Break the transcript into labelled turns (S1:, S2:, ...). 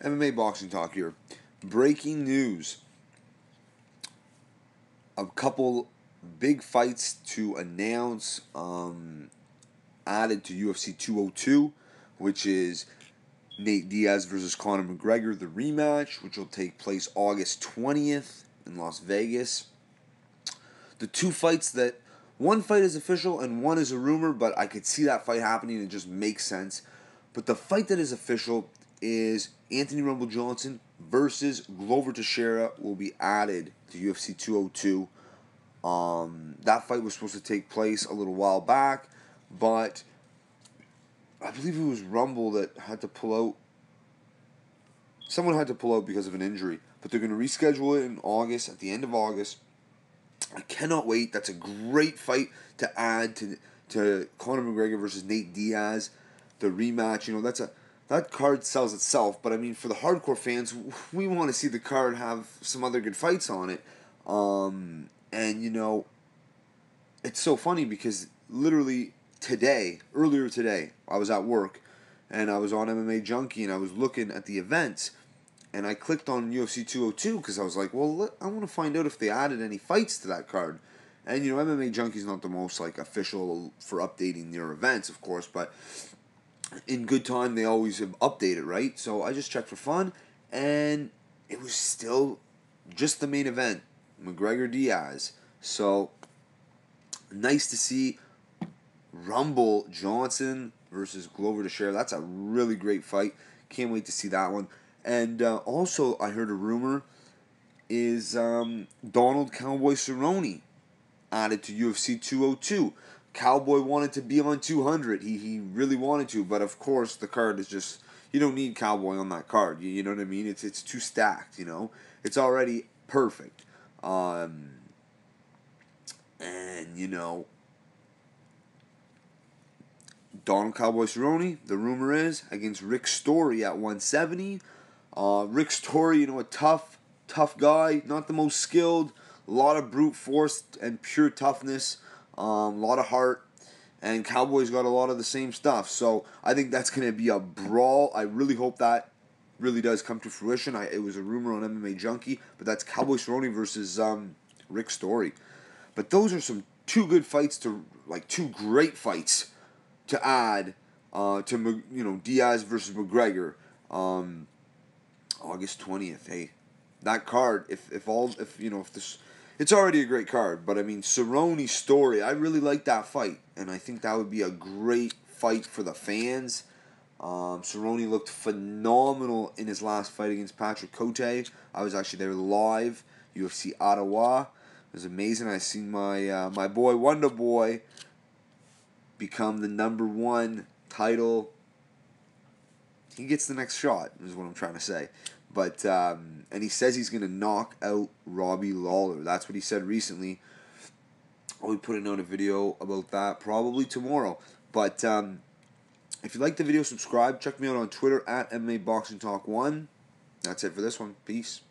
S1: MMA Boxing Talk here. Breaking news. A couple big fights to announce added to UFC 202, which is Nate Diaz versus Conor McGregor, the rematch, which will take place August 20th in Las Vegas. The two fights that, one fight is official and one is a rumor, but I could see that fight happening. It just makes sense. But the fight that is official is Anthony Rumble Johnson versus Glover Texiera will be added to UFC 202. That fight was supposed to take place a little while back, but I believe it was Rumble that had to pull out. Someone had to pull out because of an injury, but they're going to reschedule it in August, at the end of August. I cannot wait. That's a great fight to add to Conor McGregor versus Nate Diaz, the rematch. You know, that card sells itself, but I mean, for the hardcore fans, we want to see the card have some other good fights on it. And you know, it's so funny because literally earlier today, I was at work and I was on MMA Junkie and I was looking at the events and I clicked on UFC 202 because I was like, well, I want to find out if they added any fights to that card. And you know, MMA Junkie's not the most like official for updating their events, of course, but in good time they always have updated, right? So I just checked for fun and it was still just the main event, McGregor Diaz. So nice to see Rumble Johnson versus Glover Texiera. That's a really great fight. Can't wait to see that one. And also, I heard a rumor is Donald Cowboy Cerrone added to UFC 202. Cowboy wanted to be on 200. He really wanted to, but of course the card is just, you don't need Cowboy on that card. You know what I mean? It's too stacked. You know, it's already perfect. And you know, Donald Cowboy Cerrone, the rumor is, against Rick Story at 170. Rick Story, you know, a tough guy, not the most skilled, a lot of brute force and pure toughness, a lot of heart, and Cowboy's got a lot of the same stuff. So I think that's going to be a brawl. I really hope that really does come to fruition. It was a rumor on MMA Junkie, but that's Cowboy Cerrone versus Rick Story. But those are two good fights two great fights to add to, you know, Diaz versus McGregor, August 20th. Hey, that card, if this, it's already a great card, but I mean, Cerrone Story, I really like that fight, and I think that would be a great fight for the fans. Cerrone looked phenomenal in his last fight against Patrick Cote. I was actually there live, UFC Ottawa. It was amazing. I seen my boy Wonder Boy become the #1 title. He gets the next shot, is what I'm trying to say. But and he says he's going to knock out Robbie Lawler. That's what he said recently. I'll be putting out a video about that probably tomorrow. But if you like the video, subscribe. Check me out on Twitter at MMA Boxing Talk 1. That's it for this one. Peace.